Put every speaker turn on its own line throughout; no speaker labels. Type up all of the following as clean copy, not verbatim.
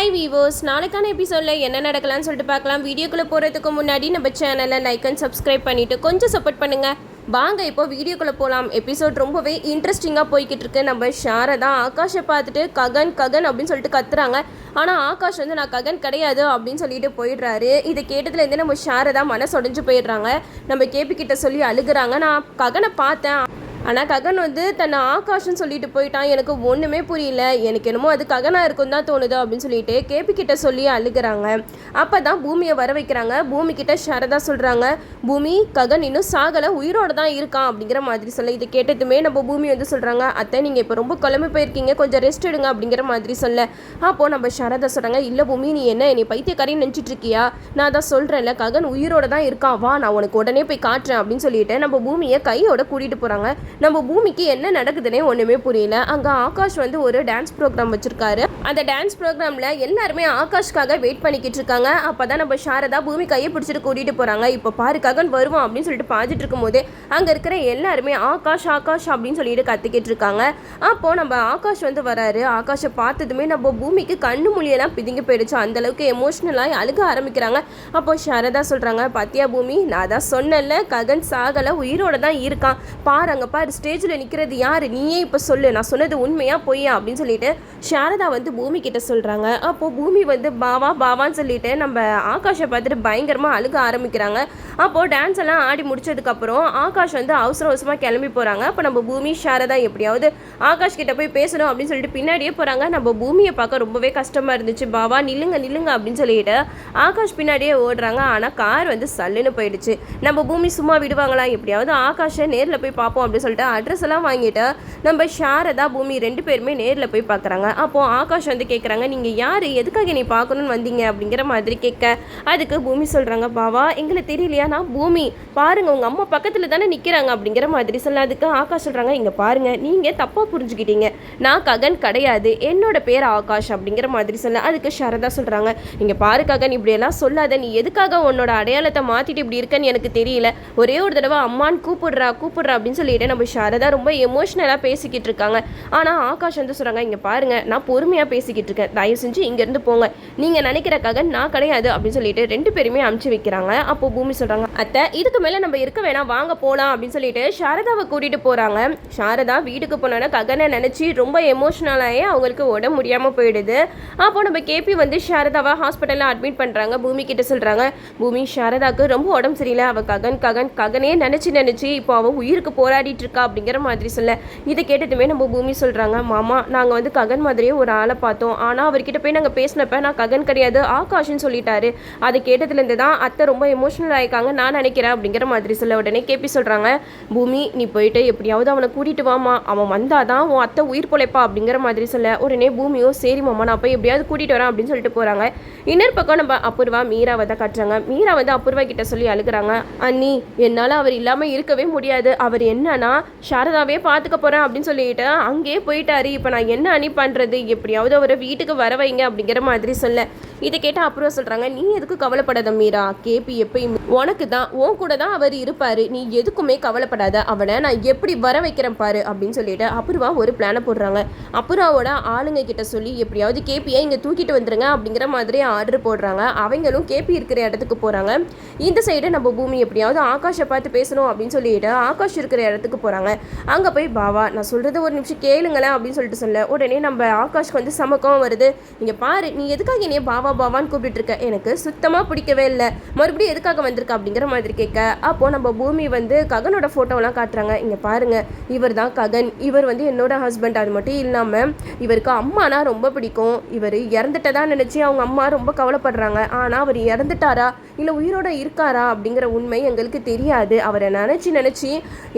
Hi வீவோஸ், நாளைக்கான எபிசோடில் என்ன நடக்கலாம்னு சொல்லிட்டு பார்க்கலாம். வீடியோக்குள்ளே போகிறதுக்கு முன்னாடி நம்ம சேனலை லைக் அண்ட் சப்ஸ்கிரைப் பண்ணிவிட்டு கொஞ்சம் சப்போர்ட் பண்ணுங்கள். வாங்க இப்போ வீடியோக்குள்ளே போகலாம். எபிசோட் ரொம்பவே இன்ட்ரெஸ்டிங்காக போய்கிட்டு இருக்கு. நம்ம சாரதா ஆகாஷை பார்த்துட்டு ககன் ககன் அப்படின்னு சொல்லிட்டு கத்துறாங்க. ஆனால் ஆகாஷ் வந்து நான் ககன் கிடையாது அப்படின்னு சொல்லிட்டு போயிடுறாரு. இதை கேட்டதுலேருந்து நம்ம சாரதா மனசு உடைஞ்சு போயிடுறாங்க. நம்ம கேபி கிட்ட சொல்லி அழுகுறாங்க. நான் ககனை பார்த்தேன், ஆனால் ககன் வந்து தன்னை ஆகாஷ்னு சொல்லிட்டு போயிட்டான். எனக்கு ஒன்றுமே புரியல, எனக்கு என்னமோ அது ககனாக இருக்கும் தான் தோணுது அப்படின்னு சொல்லிட்டு கேபி கிட்ட சொல்லி அழுகுறாங்க. அப்போ தான் பூமியை வர வைக்கிறாங்க. பூமி கிட்ட சாரதா சொல்கிறாங்க, பூமி ககன் இன்னும் சாகலை, உயிரோடு தான் இருக்கான் அப்படிங்கிற மாதிரி சொல்ல. இதை கேட்டதுமே நம்ம பூமி வந்து சொல்கிறாங்க, அத்தை நீங்கள் இப்போ ரொம்ப குழம்பு போயிருக்கீங்க, கொஞ்சம் ரெஸ்ட் எடுங்க அப்படிங்கிற மாதிரி சொல்ல. அப்போது நம்ம சாரதா சொல்கிறாங்க, இல்லை பூமி நீ என்ன என்னை பைத்தியக்காரின்னு நினச்சிட்டு இருக்கியா, நான் தான் சொல்கிறேன்ல ககன் உயிரோடு தான் இருக்கான், வா நான் உனக்கு உடனே போய் காட்டுறேன் அப்படின்னு சொல்லிட்டு நம்ம பூமியை கையோட கூட்டிகிட்டு போகிறாங்க. நம்ம பூமிக்கு என்ன நடக்குதுன்னே ஒன்றுமே புரியல. அங்கே ஆகாஷ் வந்து ஒரு டான்ஸ் ப்ரோக்ராம் வச்சுருக்காரு. அந்த டான்ஸ் ப்ரோக்ராமில் எல்லாருமே ஆகாஷ்காக வெயிட் பண்ணிக்கிட்டு இருக்காங்க. அப்போ தான் நம்ம சாரதா பூமி கையை பிடிச்சிட்டு கூட்டிகிட்டு போகிறாங்க. இப்போ பாரு ககன் வருவான் அப்படின்னு சொல்லிட்டு பார்த்துட்டு இருக்கும்போது அங்கே இருக்கிற எல்லாருமே ஆகாஷ் ஆகாஷ் அப்படின்னு சொல்லிட்டு கத்திக்கிட்டு இருக்காங்க. அப்போது நம்ம ஆகாஷ் வந்து வராரு. ஆகாஷை பார்த்ததுமே நம்ம பூமிக்கு கண்ணு மொழியெல்லாம் பிதுங்கி போயிடுச்சு. அந்தளவுக்கு எமோஷ்னலாக அழுக ஆரம்பிக்கிறாங்க. அப்போ சாரதா சொல்கிறாங்க, பாத்தியா பூமி நான் தான் சொன்னல ககன் சாகலை, உயிரோட தான் இருக்கான், பாரு அங்கே பாரு ஸ்டேஜில் நிற்கிறது யார், நீயே இப்போ சொல்லு, நான் சொன்னது உண்மையா பொய்யா அப்படின்னு சொல்லிட்டு சாரதா வந்து பூமி கிட்ட சொல்கிறாங்க. அப்போது பூமி வந்து பாவா பாவான்னு சொல்லிட்டு நம்ம ஆகாஷை பார்த்துட்டு பயங்கரமாக அழுக ஆரம்பிக்கிறாங்க. அப்போது டான்ஸ் எல்லாம் ஆடி முடிச்சதுக்கப்புறம் ஆகாஷ் வந்து அவசர அவசரமாக கிளம்பி போகிறாங்க. அப்போ நம்ம பூமி சாரதா எப்படியாவது ஆகாஷ் கிட்ட போய் பேசணும் அப்படின்னு சொல்லிட்டு பின்னாடியே போகிறாங்க. நம்ம பூமியை பார்க்க ரொம்பவே கஷ்டமாக இருந்துச்சு. பாவா நில்லுங்க நில்லுங்க அப்படின்னு சொல்லிட்டு ஆகாஷ் பின்னாடியே ஓடுறாங்க. ஆனால் கார் வந்து சல்லுன்னு போயிடுச்சு. நம்ம பூமி சும்மா விடுவாங்களா, எப்படியாவது ஆகாஷை நேரில் போய் பார்ப்போம் அப்படின்னு சொல்லிட்டு அட்ரஸ் எல்லாம் வாங்கிட்டு நம்ம சாரதா பூமி ரெண்டு பேருமே நேரில் போய் பார்க்குறாங்க. அப்போது ஆகாஷ் வந்து கேட்குறாங்க, நீங்கள் யார், எதுக்காக நீ பார்க்கணுன்னு வந்தீங்க அப்படிங்கிற மாதிரி கேட்க, அதுக்கு பூமி சொல்கிறாங்க, பாவா எங்களை தெரியலையா, நான் பூமி, பாருங்கள் உங்கள் அம்மா பக்கத்தில் தானே நிற்கிறாங்க அப்படிங்கிற மாதிரி சொல்ல. அதுக்கு ஆகாஷ் சொல்கிறாங்க, இங்கே பாருங்கள் நீங்கள் தப்பாக புரிஞ்சுக்கிட்டீங்க, நான் ககன் கிடையாது, என்னோட பேர் ஆகாஷ் அப்படிங்கிற மாதிரி சொல்ல. அதுக்கு சாரதா சொல்கிறாங்க, இங்கே பாரு ககன் இப்படியெல்லாம் சொல்லாத, நீ எதுக்காக உன்னோட அடையாளத்தை மாற்றிட்டு இப்படி இருக்கன்னு எனக்கு தெரியல, ஒரே ஒரு தடவை அம்மான்னு கூப்பிடுறா அப்படின்னு சொல்லிட்டு நம்ம சாரதா ரொம்ப எமோஷ்னலாக பேசிக்கிட்டு இருக்காங்க. ஆனால் ஆகாஷ் வந்து சொல்கிறாங்க, இங்கே பாருங்கள் நான் பொறுமையாக பேசிக்கிட்டு இருக்கேன், தயவு செஞ்சு இங்கேருந்து போங்க, நீங்கள் நினைக்கிறக்காக நான் கிடையாது அப்படின்னு சொல்லிட்டு ரெண்டு பேருமே அமுச்சு வைக்கிறாங்க. அப்போ பூமி சொல்கிறாங்க, அத்தை இதுக்கு மேலே நம்ம இருக்க வேணாம், வாங்க போகலாம் அப்படின்னு சொல்லிட்டு சாரதாவை கூட்டிகிட்டு போகிறாங்க. சாரதா வீட்டுக்கு போனோன்னா ககனை நினச்சி ரொம்ப எமோஷ்னலாகவே அவங்களுக்கு உடம்பு முடியாமல் போயிடுது. அப்போ நம்ம கேபி வந்து சாரதாவை ஹாஸ்பிட்டலில் அட்மிட் பண்ணுறாங்க. பூமி கிட்ட சொல்கிறாங்க, பூமி சாரதாவுக்கு ரொம்ப உடம்பு சரியில்லை, அவள் ககனே நினச்சி இப்போ அவள் உயிருக்கு போராடிட்டு இருக்கா அப்படிங்கிற மாதிரி சொல்ல. இதை கேட்டதுமே நம்ம பூமி சொல்கிறாங்க, மாமா நாங்கள் வந்து ககன் மாதிரியே ஒரு ஆளை பார்த்தோம், ஆனால் அவர்கிட்ட போய் நாங்கள் பேசினப்ப நான் ககன் கிடையாது ஆகாஷ்னு சொல்லிட்டாரு, அதை கேட்டதுலேருந்து தான் அத்தை ரொம்ப எமோஷனல் ஆகிருக்காங்க நான் நினைக்கிறேன் அப்படிங்கிற மாதிரி சொல்ல. உடனே கேபி சொல்கிறாங்க, பூமி நீ போயிட்டு எப்படியாவது அவனை கூட்டிகிட்டு வாமா, அவன் வந்தாதான் உன் அத்தை உயிர் பொழைப்பா அப்படிங்கிற மாதிரி சொல்ல. உடனே பூமியோ சரி மாமா நான் போய் எப்படியாவது கூட்டிகிட்டு வரேன் அப்படின்னு சொல்லிட்டு போகிறாங்க. இன்னொரு பக்கம் நம்ம அபூர்வா மீராவை தான் காட்டுறாங்க. மீரா வந்து அபூர்வா கிட்ட சொல்லி அழுகிறாங்க, அண்ணி என்னால் அவர் இல்லாமல் இருக்கவே முடியாது, அவர் என்னன்னா சாரதாவே பார்த்துக்க போகிறேன் அப்படின்னு சொல்லிட்டு அங்கேயே போயிட்டாரு, இப்போ நான் என்ன அணி பண்ணுறது, எப்படியாவது அவரை வீட்டுக்கு வர வைங்க அப்படிங்கிற மாதிரி சொல்ல. இதை கேட்டால் அப்புறம் சொல்கிறாங்க, நீ எதுக்கு கவலைப்படாத மீரா, கேபி எப்பயும் உனக்கு தான் உன் கூட தான் அவர் இருப்பார், நீ எதுக்குமே கவலைப்படாத, அவனை நான் எப்படி வர வைக்கிறேன் பாரு அப்படின்னு சொல்லிட்டு அப்புறவா ஒரு பிளானை போடுறாங்க. அப்புறாவோட ஆளுங்க கிட்ட சொல்லி எப்படியாவது கேபியை இங்கே தூக்கிட்டு வந்துருங்க அப்படிங்கிற மாதிரி ஆர்டர் போடுறாங்க. அவங்களும் கேபி இருக்கிற இடத்துக்கு போகிறாங்க. இந்த சைடு நம்ம பூமி எப்படியாவது ஆகாஷை பார்த்து பேசணும் அப்படின்னு சொல்லிட்டு ஆகாஷ் இருக்கிற இடத்துக்கு போகிறாங்க. அங்கே போய் பாவா நான் சொல்கிறது ஒரு நிமிஷம் கேளுங்களேன் அப்படின்னு சொல்லிட்டு சொல்ல. உடனே நம்ம ஆகாஷ்க்கு வந்து சமக்கம் வருது, இங்கே பாரு நீ எதுக்காக என்னைய பாவா பாவான்னு கூப்பிட்டு இருக்க, எனக்கு சுத்தமாக பிடிக்கவே இல்லை, மறுபடியும் எதுக்காக வந்திருக்க அப்படிங்கிற மாதிரி கேட்க. அப்போது நம்ம பூமி வந்து ககனோட ஃபோட்டோலாம் காட்டுறாங்க. இங்கே பாருங்கள் இவர் தான் ககன், இவர் வந்து என்னோட ஹஸ்பண்ட், அது மட்டும் இல்லாமல் இவருக்கு அம்மானா ரொம்ப பிடிக்கும், இவர் இறந்துட்டதா நினச்சி அவங்க அம்மா ரொம்ப கவலைப்படுறாங்க, ஆனால் அவர் இறந்துட்டாரா இல்லை உயிரோட இருக்காரா அப்படிங்கிற உண்மை எங்களுக்கு தெரியாது, அவரை நினச்சி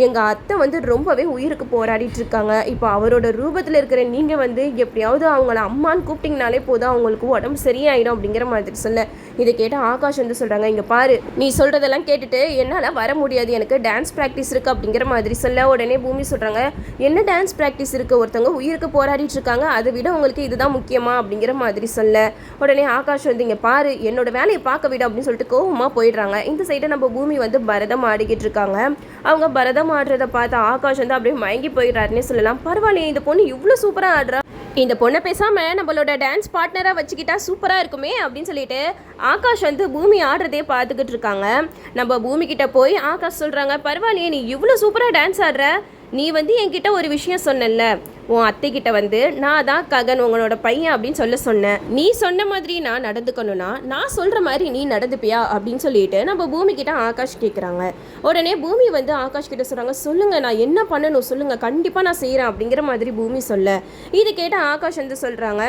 எங்கள் அத்தை வந்து ரொம்பவே உயிருக்கு போராடிட்டு இருக்காங்க, இப்போ அவரோட ரூபத்தில் இருக்கிற நீங்கள் வந்து எப்படியாவது அவங்கள அம்மான்னு கூப்பிட்டிங்கனாலே போதும் அவங்களுக்கு உடம்பு சரியாயிடும் அப்படிங்கிற மாதிரி சொல்ல. இதை கேட்டால் ஆகாஷ் வந்து சொல்கிறாங்க, இங்கே பாரு நீ சொல்கிறதெல்லாம் கேட்டுட்டு என்னால் வர முடியாது, எனக்கு டான்ஸ் ப்ராக்டிஸ் இருக்குது அப்படிங்கிற மாதிரி சொல்ல. உடனே பூமி சொல்கிறாங்க, என்ன டான்ஸ் ப்ராக்டிஸ் இருக்குது, ஒருத்தவங்க உயிருக்கு போராடிட்டு இருக்காங்க, அதை விட உங்களுக்கு இதுதான் முக்கியமா அப்படிங்கிற மாதிரி சொல்ல. உடனே ஆகாஷ் வந்து, இங்கே பாரு என்னோட வேலையை பார்க்க விட அப்படின்னு சொல்லிட்டு கோவமாக போயிடுறாங்க. இந்த சைடை நம்ம பூமி வந்து பரதம் ஆடிக்கிட்டு இருக்காங்க. அவங்க பரதம் ஆடுறதை பார்த்து ஆகாஷ் வந்து அப்படியே மயங்கி போயிடுறாருன்னே சொல்லலாம். பரவாயில்லையே இந்த பொண்ணு இவ்வளோ சூப்பராக ஆடுறா, இந்த பொண்ணை பேசாமல் நம்மளோட டான்ஸ் பார்ட்னராக வச்சுக்கிட்டா சூப்பராக இருக்குமே அப்படின்னு சொல்லிட்டு ஆகாஷ் வந்து பூமி ஆடுறதே பார்த்துக்கிட்டு இருக்காங்க. நம்ம பூமி கிட்ட போய் ஆகாஷ் சொல்கிறாங்க, பரவாயில்லையே நீ இவ்வளோ சூப்பராக டான்ஸ் ஆடுற, நீ வந்து என்கிட்ட ஒரு விஷயம் சொன்னல, உன் அத்தைக்கிட்ட வந்து நான் தான் ககன் உங்களோட பையன் அப்படின்னு சொன்னேன், நீ சொன்ன மாதிரி நான் நடந்துக்கணும்னா நான் சொல்கிற மாதிரி நீ நடந்துப்பியா அப்படின்னு சொல்லிட்டு நம்ம பூமி கிட்ட ஆகாஷ் கேட்குறாங்க. உடனே பூமி வந்து ஆகாஷ் கிட்ட சொல்கிறாங்க, சொல்லுங்கள் நான் என்ன பண்ணணும் சொல்லுங்கள், கண்டிப்பாக நான் செய்கிறேன் அப்படிங்கிற மாதிரி பூமி சொல்ல, இது கேட்ட ஆகாஷ் வந்து சொல்கிறாங்க,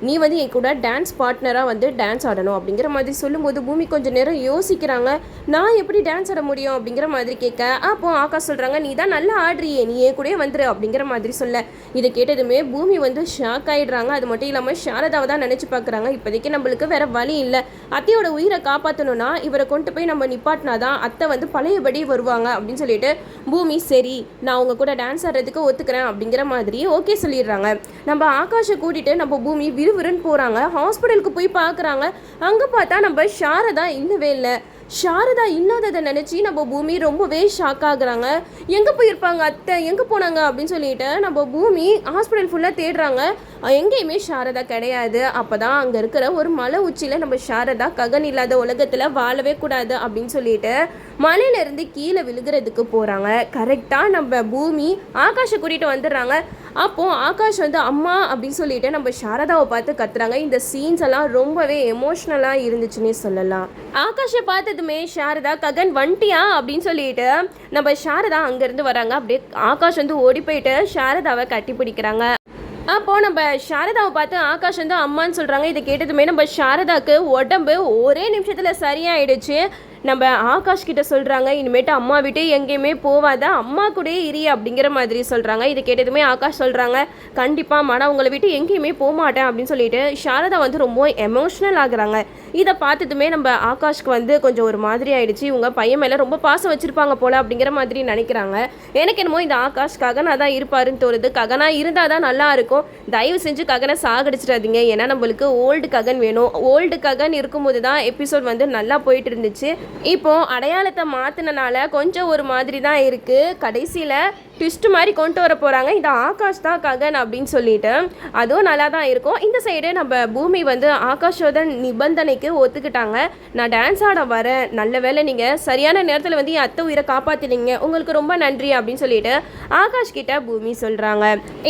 நீ வந்து என் கூட டான்ஸ் பார்ட்னராக வந்து டான்ஸ் ஆடணும் அப்படிங்கிற மாதிரி சொல்லும்போது பூமி கொஞ்சம் நேரம் யோசிக்கிறாங்க. நான் எப்படி டான்ஸ் ஆட முடியும் அப்படிங்கிற மாதிரி கேட்க, அப்போ ஆகாஷ் சொல்கிறாங்க, நீ தான் நல்லா ஆடுறியே, நீ என் கூடயே வந்துரு அப்படிங்கிற மாதிரி சொல்ல, இதை கேட்டதுமே பூமி வந்து ஷாக் ஆகிடுறாங்க. அது மட்டும் இல்லாமல் சாரதாவை தான் நினச்சி பார்க்குறாங்க. இப்போதைக்கு நம்மளுக்கு வேறு வழி இல்லை, அத்தையோட உயிரை காப்பாற்றணும்னா இவரை கொண்டு போய் நம்ம நிப்பாட்டினா தான் அத்தை வந்து பழையபடி வருவாங்க அப்படின்னு சொல்லிட்டு பூமி சரி நான் அவங்க கூட டான்ஸ் ஆடுறதுக்கு ஒத்துக்கிறேன் அப்படிங்கிற மாதிரி ஓகே சொல்லிடுறாங்க. நம்ம ஆகாஷை கூட்டிகிட்டு நம்ம பூமி விறுவிறுன்னு போகிறாங்க. ஹாஸ்பிட்டலுக்கு போய் பார்க்குறாங்க. அங்கே பார்த்தா நம்ம சாரதா இல்லவே இல்லை. சாரதா இல்லாததை நினச்சி நம்ம பூமி ரொம்பவே ஷாக் ஆகுறாங்க. எங்கே போயிருப்பாங்க அத்தை, எங்கே போனாங்க அப்படின்னு சொல்லிட்டு நம்ம பூமி ஹாஸ்பிட்டல் ஃபுல்லாக தேடுறாங்க. எங்கேயுமே சாரதா கிடையாது. அப்போ தான் அங்கே இருக்கிற ஒரு மலை உச்சியில் நம்ம சாரதா ககன் இல்லாத உலகத்தில் வாழவே கூடாது அப்படின்னு சொல்லிட்டு மலையிலேருந்து கீழே விழுகிறதுக்கு போகிறாங்க. கரெக்டாக நம்ம பூமி ஆகாஷை கூட்டிகிட்டு வந்துடுறாங்க. அப்போது ஆகாஷ் வந்து அம்மா அப்படின்னு சொல்லிட்டு நம்ம சாரதாவை பார்த்து கத்துறாங்க. இந்த சீன்ஸ் எல்லாம் ரொம்பவே எமோஷ்னலாக இருந்துச்சுன்னே சொல்லலாம். ஆகாஷை பார்த்ததுமே சாரதா ககன் வண்டியா அப்படின்னு சொல்லிட்டு நம்ம சாரதா அங்கேருந்து வராங்க. அப்படியே ஆகாஷ் வந்து ஓடி போயிட்டு சாரதாவை கட்டி பிடிக்கிறாங்க. அப்போது நம்ம சாரதாவை பார்த்து ஆகாஷ் வந்து அம்மான்னு சொல்கிறாங்க. இதை கேட்டதுமே நம்ம சாரதாவுக்கு உடம்பு ஒரே நிமிஷத்தில் சரியாயிடுச்சு. நம்ம ஆகாஷ் கிட்ட சொல்கிறாங்க, இனிமேட்டு அம்மா விட்டு எங்கேயுமே போவாத, அம்மா கூட இரு அப்படிங்கிற மாதிரி சொல்கிறாங்க. இதை கேட்டதுமே ஆகாஷ் சொல்கிறாங்க, கண்டிப்பாக மன உங்களை விட்டு எங்கேயுமே போக மாட்டேன் அப்படின்னு சொல்லிட்டு சாரதா வந்து ரொம்ப எமோஷ்னல் ஆகுறாங்க. இதை பார்த்ததுமே நம்ம ஆகாஷ்க்கு வந்து கொஞ்சம் ஒரு மாதிரி ஆயிடுச்சு. இவங்க பையன் மேலே ரொம்ப பாசம் வச்சுருப்பாங்க போல் அப்படிங்கிற மாதிரி நினைக்கிறாங்க. எனக்கு என்னமோ இந்த ஆகாஷ் ககனாக தான் இருப்பாருன்னு தோணுது. ககனாக இருந்தால் தான் நல்லா இருக்கும். தயவு செஞ்சு ககனை சாகடிச்சிடாதீங்க. ஏன்னா நம்மளுக்கு ஓல்டு ககன் வேணும். ஓல்டு ககன் இருக்கும்போது தான் எபிசோட் வந்து நல்லா போயிட்டு இருந்துச்சு. இப்போது அடையாளத்தை மாற்றினால கொஞ்சம் ஒரு மாதிரி தான் இருக்குது. கடைசியில் ட்விஸ்ட் மாதிரி கொண்டு வர போகிறாங்க, இந்த ஆகாஷ் தான் ககன் அப்படின்னு சொல்லிட்டு. அதுவும் நல்லா தான் இருக்கும். இந்த சைடு நம்ம பூமி வந்து ஆகாஷோட நிபந்தனைக்கு ஒத்துக்கிட்டாங்க. நான் டான்ஸ் ஆட வரேன், நல்ல வேலை நீங்கள் சரியான நேரத்தில் வந்து என் அத்தை உயிரை காப்பாற்றினீங்க, உங்களுக்கு ரொம்ப நன்றி அப்படின்னு சொல்லிட்டு ஆகாஷ் கிட்ட பூமி சொல்கிறாங்க.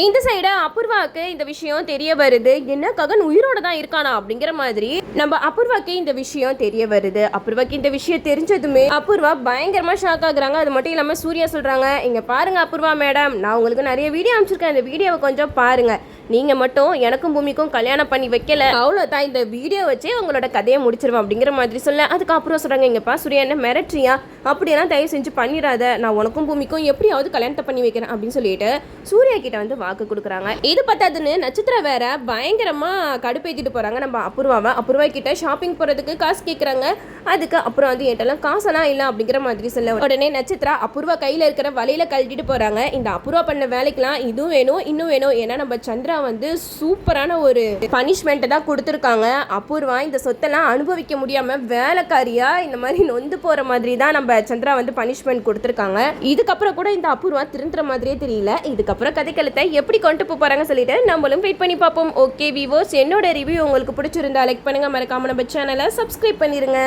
இந்த சைடு அபூர்வாவுக்கு இந்த விஷயம் தெரிய வருது. என்ன ககன் உயிரோட தான் இருக்கானா அப்படிங்கிற மாதிரி நம்ம அபூர்வாக்கு இந்த விஷயம் தெரிய வருது. அபூர்வாக்கு இந்த விஷயம் தெரிஞ்சதுமே அபூர்வா பயங்கரமாக ஷாக் ஆகுறாங்க. அது மட்டும் இல்லாமல் சூர்யா சொல்கிறாங்க, இங்கே பாருங்க அபூர்வா மேடம், நான் உங்களுக்கு நிறைய வீடியோ அனுப்பிச்சிருக்கேன், இந்த வீடியோவை கொஞ்சம் பாருங்கள். நீங்கள் மட்டும் எனக்கும் பூமிக்கும் கல்யாணம் பண்ணி வைக்கல, அவ்வளோதான், இந்த வீடியோ வச்சே உங்களோட கதையை முடிச்சிருவேன் அப்படிங்கிற மாதிரி சொல்ல, அதுக்கப்புறம் சொல்கிறாங்க, இங்கேப்பா சூர்யா என்ன மிரட்டுறியா, அப்படியெல்லாம் தயவு செஞ்சு பண்ணிடாத, நான் உனக்கும் பூமிக்கும் எப்படியாவது கல்யாணத்தை பண்ணி வைக்கிறேன் அப்படின்னு சொல்லிட்டு சூர்யா கிட்ட வந்து வாக்கு கொடுக்குறாங்க. இது பத்தாதுன்னு நட்சத்திர வேற பயங்கரமாக கடுப்பேற்றிட்டு போகிறாங்க நம்ம அபூர்வாவை. அபூர்வா கிட்ட ஷாப்பிங் போகிறதுக்கு காசு கேட்குறாங்க. அதுக்கு அப்புறம் வந்து என்கிட்டலாம் காசெல்லாம் இல்லை அப்படிங்கிற மாதிரி சொல்ல, உடனே நட்சத்திரா அபூர்வா கையில் இருக்கிற வலையில் கழட்டிட்டு போகிறாங்க. இந்த அபூர்வா பண்ண வேலைக்கெல்லாம் இதுவும் வேணும் இன்னும் வேணும். ஏன்னா நம்ம சந்திரா வந்து சூப்பரான ஒரு பனிஷ்மெண்ட் தான் கொடுத்துருக்காங்க. அபூர்வா இந்த சொத்தெல்லாம் அனுபவிக்க முடியாம வேலைக்காரியா இந்த மாதிரி நொந்து போற மாதிரி தான் நம்ம சந்திரா வந்து பனிஷ்மெண்ட் கொடுத்துருக்காங்க. இதுக்கப்புறம் கூட இந்த அபூர்வா திருந்துற மாதிரியே தெரியல. இதுக்கப்புறம் கதைக்களத்தை எப்படி கொண்டு போறாங்க சொல்லிட்டு நம்மளும் வெயிட் பண்ணி பார்ப்போம். ஓகே வீவர்ஸ், என்னோட ரிவ்யூ உங்களுக்கு பிடிச்சிருந்தா லைக் பண்ணுங்க, மறக்காம நம்ம சேனலை சப்ஸ்கிரைப் பண்ணிருங்க.